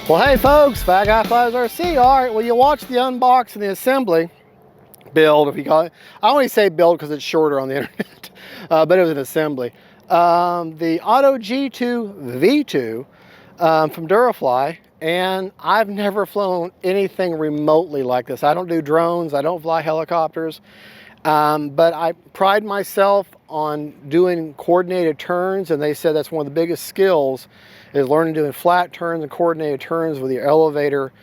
Well, hey folks, Fat Guy Flies RC. All right, well, you watch the unboxing, the assembly build, if you call it. I only say build because it's shorter on the internet, but it was an assembly. The Auto G2 V2 from Durafly, and I've never flown anything remotely like this. I don't do drones, I don't fly helicopters, but I pride myself on doing coordinated turns, and they said that's one of the biggest skills is learning doing flat turns and coordinated turns with your elevator,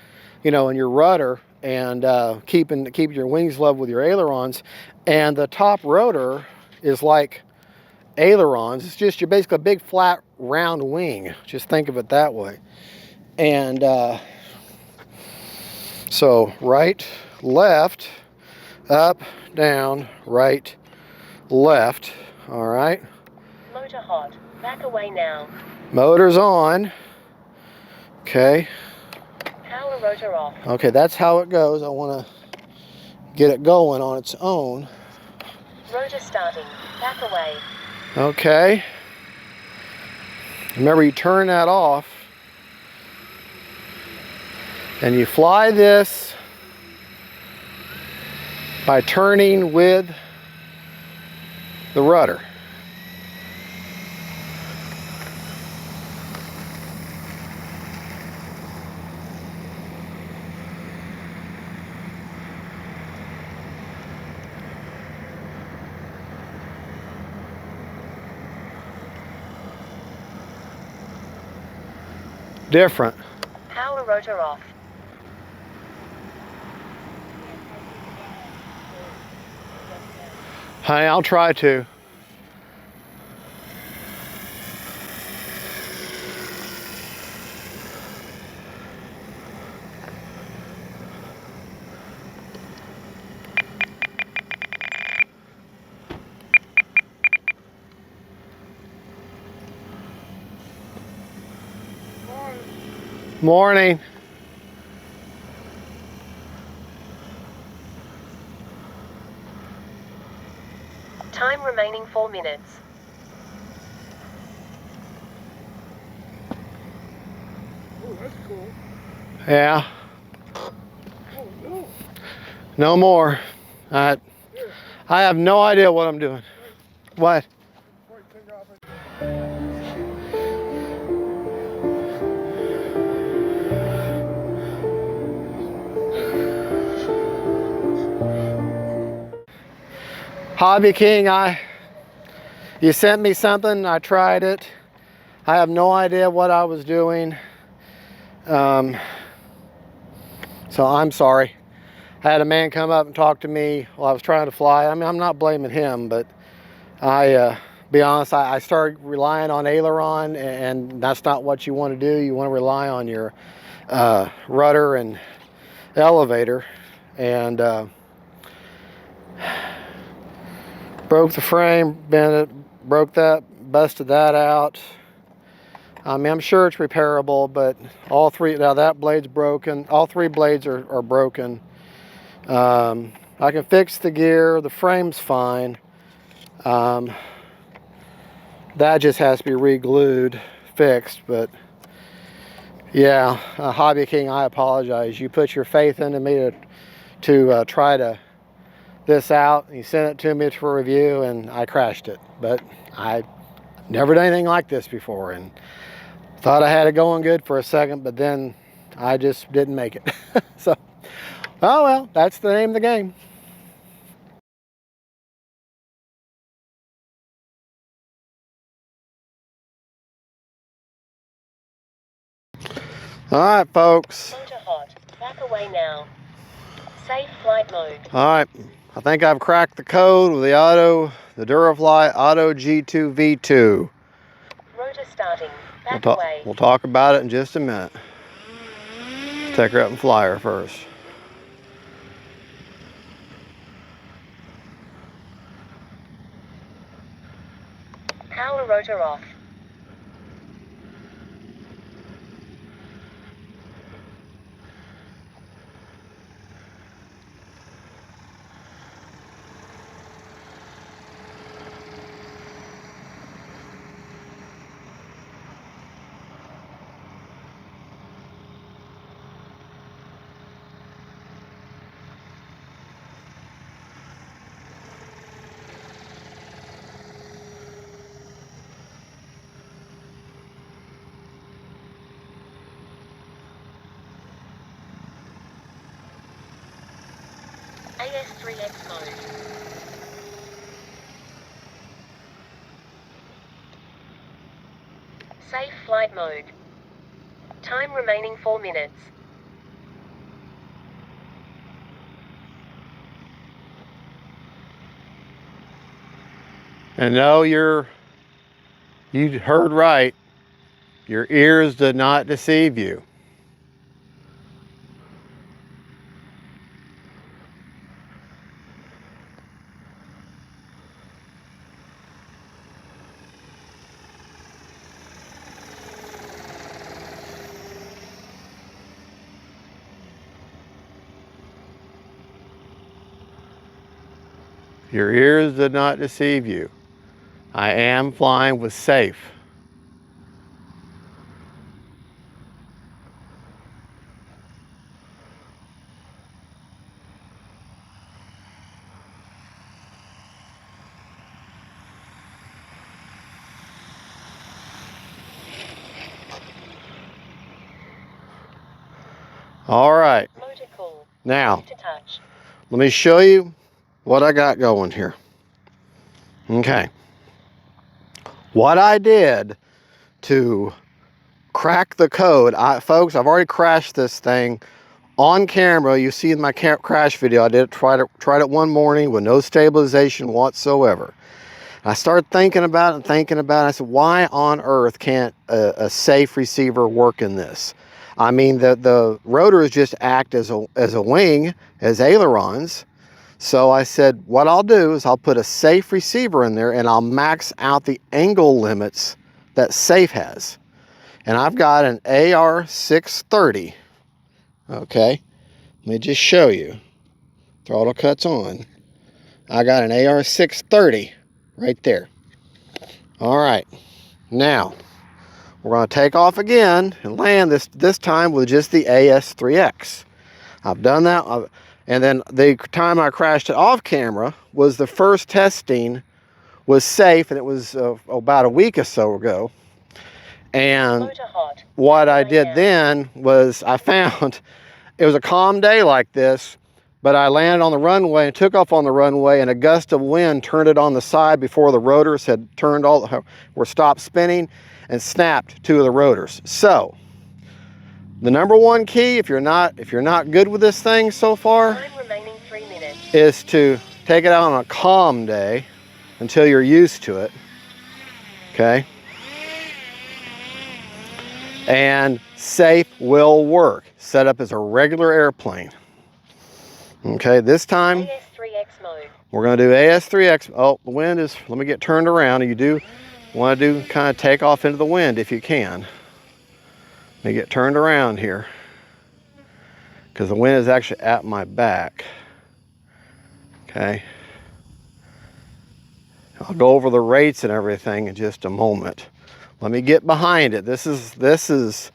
you know, and your rudder, and keeping your wings level with your ailerons. And the top rotor is like ailerons. It's just, you're basically a big flat round wing. Just think of it that way. And so right, left, up, down, right, left. All right. Motor hot. Back away now. Motor's on. Okay. Power rotor off. Okay, that's how it goes. I want to get it going on its own. Rotor starting. Back away. Okay. Remember, you turn that off and you fly this by turning with the rudder. Different. Power rotor off. Honey, I'll try to. Morning. Time remaining 4 minutes. Oh, that's cool. Yeah. Oh, no. No more. I have no idea what I'm doing. What? Hobby King, you sent me something, I tried it. I have no idea what I was doing. So I'm sorry. I had a man come up and talk to me while I was trying to fly. I mean, I'm not blaming him, but be honest, I started relying on aileron, and that's not what you want to do. You want to rely on your rudder and elevator, and broke the frame, bent it, broke that, busted that out. I mean, I'm sure it's repairable, but all three, now that blade's broken. All three blades are broken. I can fix the gear, the frame's fine. That just has to be re-glued, fixed, but yeah, Hobby King, I apologize. You put your faith into me to try this out, and you sent it to me for review, and I crashed it. But I never done anything like this before, and thought I had it going good for a second, but then I just didn't make it. So, oh well, that's the name of the game. All right, folks. Motor hot. Back away now. Safe flight mode. All right, I think I've cracked the code with the Durafly Auto G2 V2. Rotor starting. Back away. We'll talk about it in just a minute. Let's take her up and fly her first. Power rotor off. AS3X mode. Safe flight mode. Time remaining 4 minutes. And no, you heard right. Your ears did not deceive you. Your ears did not deceive you. I am flying with safe. All right. Motor cool. Now, Safe to touch. let me show you what I got going here. Okay. What I did to crack the code, folks, I've already crashed this thing on camera. You see in my crash video, I tried it one morning with no stabilization whatsoever. I started thinking about it and thinking about it. I said, why on earth can't a safe receiver work in this? I mean, the rotors just act as a wing, as ailerons. So I said, what I'll do is I'll put a safe receiver in there and I'll max out the angle limits that safe has. And I've got an AR630. Okay, let me just show you. Throttle cuts on. I got an AR630 right there. All right, now we're going to take off again and land this time with just the AS3X. I've done that, and then the time I crashed it off camera was the first testing was safe, and it was about a week or so ago. And what I did then was I found it was a calm day like this, but I landed on the runway and took off on the runway, and a gust of wind turned it on the side before the rotors had were stopped spinning, and snapped 2 of the rotors. So the number one key, if you're not good with this thing so far, Time remaining 3 minutes. is to take it out on a calm day until you're used to it. Okay? And safe will work. Set up as a regular airplane. Okay, this time AS3X mode. we're going to do AS3X. Oh, the wind is, let me get turned around. You do want to do kind of take off into the wind if you can. Let me get turned around here because the wind is actually at my back. Okay. I'll go over the rates and everything in just a moment. Let me get behind it. This is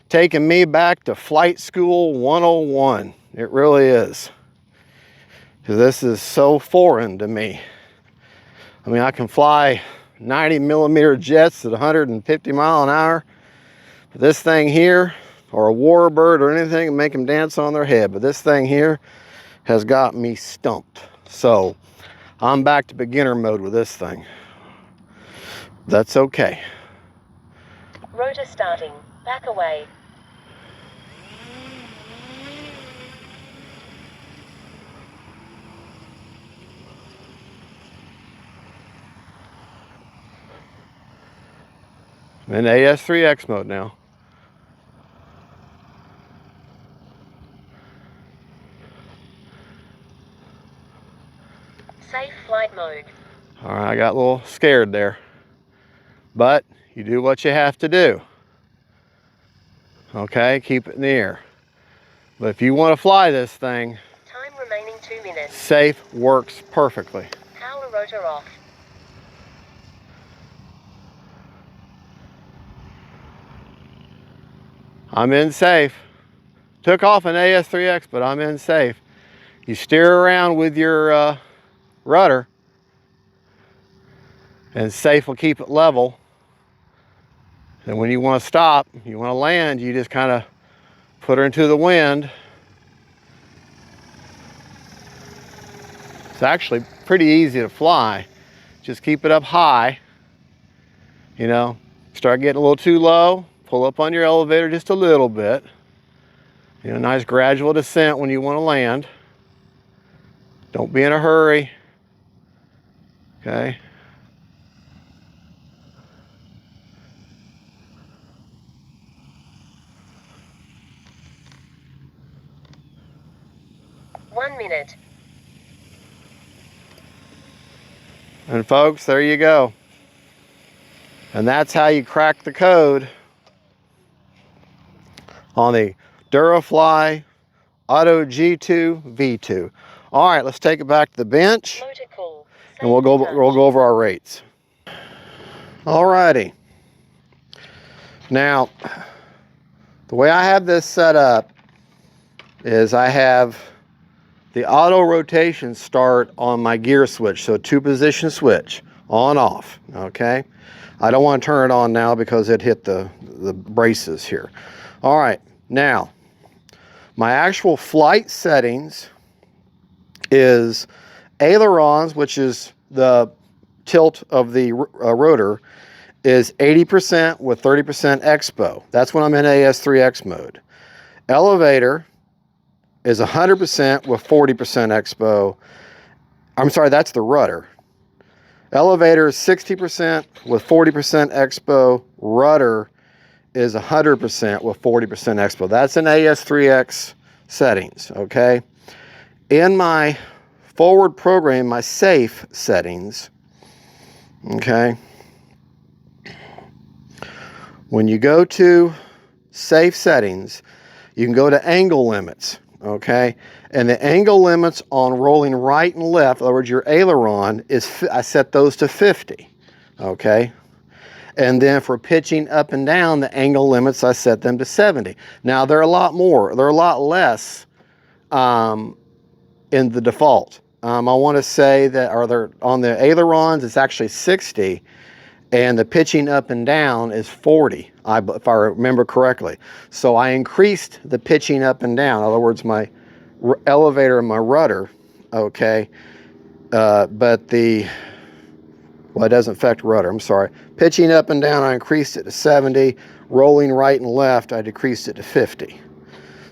taking me back to flight school 101. It really is. Because this is so foreign to me. I mean, I can fly 90mm jets at 150 miles an hour. But this thing here, or a warbird or anything, and make them dance on their head. But this thing here has got me stumped. So I'm back to beginner mode with this thing. That's okay. Rotor starting. Back away. I'm in AS3X mode now. Safe flight mode. All right, I got a little scared there. But you do what you have to do. Okay, keep it in the air. But if you want to fly this thing, Time remaining 2 minutes. safe works perfectly. Power rotor off. I'm in safe. Took off an AS3X, but I'm in safe. You steer around with your rudder, and safe will keep it level. And when you want to stop, you want to land, you just kind of put her into the wind. It's actually pretty easy to fly. Just keep it up high. You know, start getting a little too low, pull up on your elevator just a little bit. You know, nice gradual descent when you want to land. Don't be in a hurry. Okay. One minute. And folks, there you go. And that's how you crack the code on the Durafly Auto G2 V2. All right, let's take it back to the bench Motor call. and we'll go over our rates. All righty. Now, the way I have this set up is I have the auto rotation start on my gear switch, so 2-position switch, on off, okay? I don't want to turn it on now because it hit the braces here. All right, now, my actual flight settings is ailerons, which is the tilt of the rotor, is 80% with 30% expo. That's when I'm in AS3X mode. Elevator is 100% with 40% expo. I'm sorry, that's the rudder. Elevator is 60% with 40% expo. Rudder is 100% with 40% expo. That's an AS3X settings, okay? In my forward program, my safe settings, okay? When you go to safe settings, you can go to angle limits. Okay, and the angle limits on rolling right and left, in other words, your aileron, I set those to 50. Okay, and then for pitching up and down, the angle limits, I set them to 70. Now they're a lot more, they're a lot less in the default. I want to say that on the ailerons, it's actually 60, and the pitching up and down is 40, if I remember correctly. So I increased the pitching up and down. In other words, my elevator and my rudder, okay, but well, it doesn't affect rudder, I'm sorry. Pitching up and down, I increased it to 70. Rolling right and left, I decreased it to 50.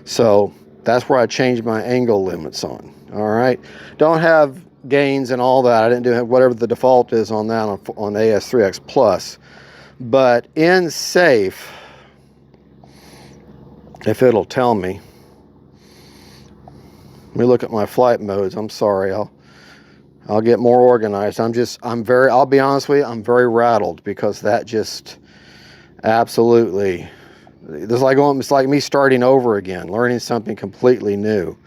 So that's where I changed my angle limits on, all right? Don't have gains and all that. I didn't do whatever the default is on that on AS3X Plus. But in safe, if it'll tell me, let me look at my flight modes. I'm sorry, I'll get more organized. I'll be honest with you, I'm very rattled because that just absolutely, it's like me starting over again, learning something completely new.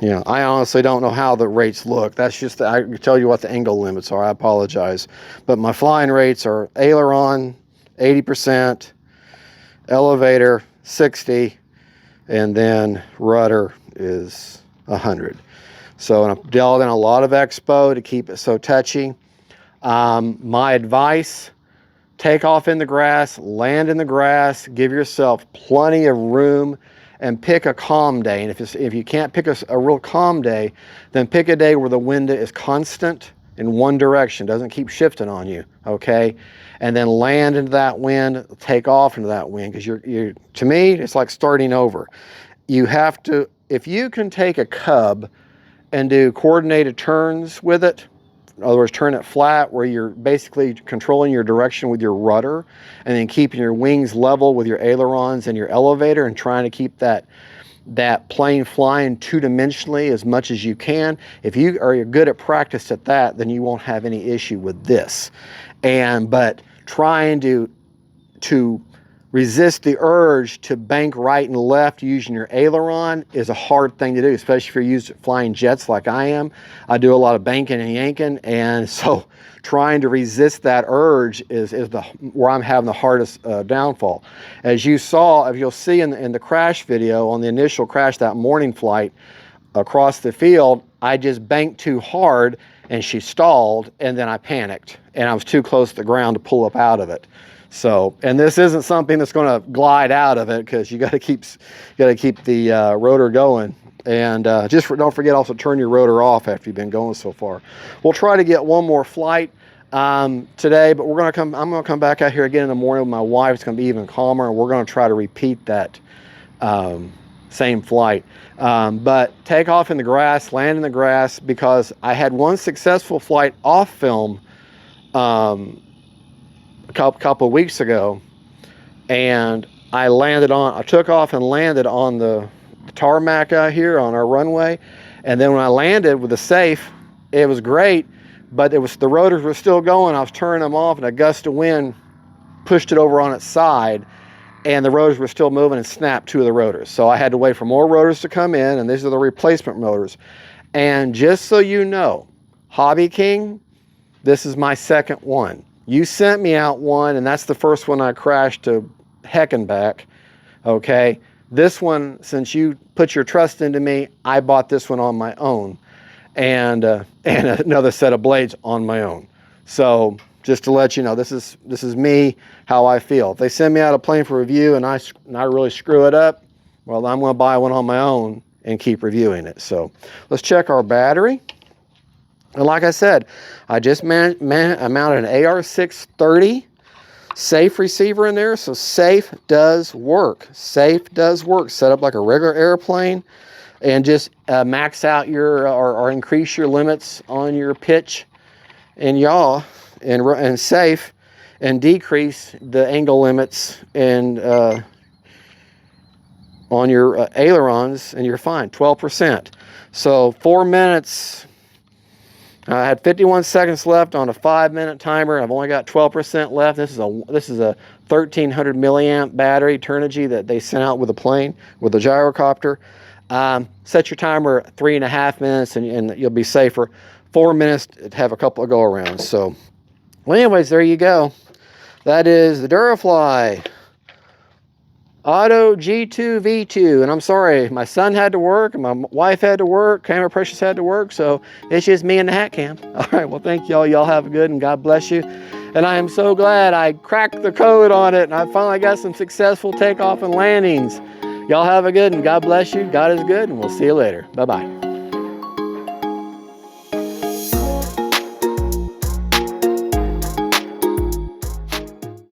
Yeah, I honestly don't know how the rates look. That's just, I can tell you what the angle limits are. I apologize. But my flying rates are aileron, 80%, elevator, 60, and then rudder is 100. So I've dialed in a lot of expo to keep it so touchy. My advice, take off in the grass, land in the grass, give yourself plenty of room, and pick a calm day. And if you can't pick a real calm day, then pick a day where the wind is constant in one direction, doesn't keep shifting on you, okay? And then land into that wind, take off into that wind, because to me, it's like starting over. You have to, if you can take a cub and do coordinated turns with it, in other words, turn it flat where you're basically controlling your direction with your rudder and then keeping your wings level with your ailerons and your elevator and trying to keep that plane flying two-dimensionally as much as you can. If you are good at practice at that, then you won't have any issue with this. But trying to resist the urge to bank right and left using your aileron is a hard thing to do, especially if you're flying jets like I am. I do a lot of banking and yanking, and so trying to resist that urge is where I'm having the hardest downfall. As you'll see in the crash video, on the initial crash, that morning flight across the field, I just banked too hard and she stalled, and then I panicked and I was too close to the ground to pull up out of it. So, and this isn't something that's going to glide out of it, because you got to keep the rotor going. And don't forget also turn your rotor off after you've been going so far. We'll try to get one more flight today, but I'm going to come back out here again in the morning with my wife. It's going to be even calmer, and we're going to try to repeat that same flight. But take off in the grass, land in the grass, because I had one successful flight off film a couple of weeks ago, and I took off and landed on the tarmac out here on our runway. And then when I landed with the safe, it was great, but the rotors were still going. I was turning them off, and a gust of wind pushed it over on its side, and the rotors were still moving and snapped 2 of the rotors. So I had to wait for more rotors to come in, and these are the replacement motors. And just so you know, Hobby King, this is my second one. You sent me out one, and that's the first one I crashed to heck and back. Okay, this one, since you put your trust into me, I bought this one on my own, and another set of blades on my own. So just to let you know, this is me, how I feel. If they send me out a plane for review and I really screw it up, well, I'm going to buy one on my own and keep reviewing it. So let's check our battery. And like I said, I just mounted an AR630 safe receiver in there. So safe does work. Safe does work. Set up like a regular airplane, and just max out your or increase your limits on your pitch and yaw and safe, and decrease the angle limits and on your ailerons, and you're fine. 12%. So 4 minutes. I had 51 seconds left on a 5-minute timer. I've only got 12% left. This is a 1300 milliamp battery Turnigy that they sent out with a plane, with the gyrocopter. Set your timer at 3.5 minutes, and you'll be safer. 4 minutes to have a couple of go-arounds. So, well, anyways, there you go. That is the Durafly Auto G2 V2. And I'm sorry, my son had to work, and my wife had to work, Camera Precious had to work, so it's just me and the hat cam. All right, well, thank y'all. Y'all have a good, and God bless you. And I am so glad I cracked the code on it, and I finally got some successful takeoff and landings. Y'all have a good, and God bless you. God is good, and we'll see you later. Bye-bye.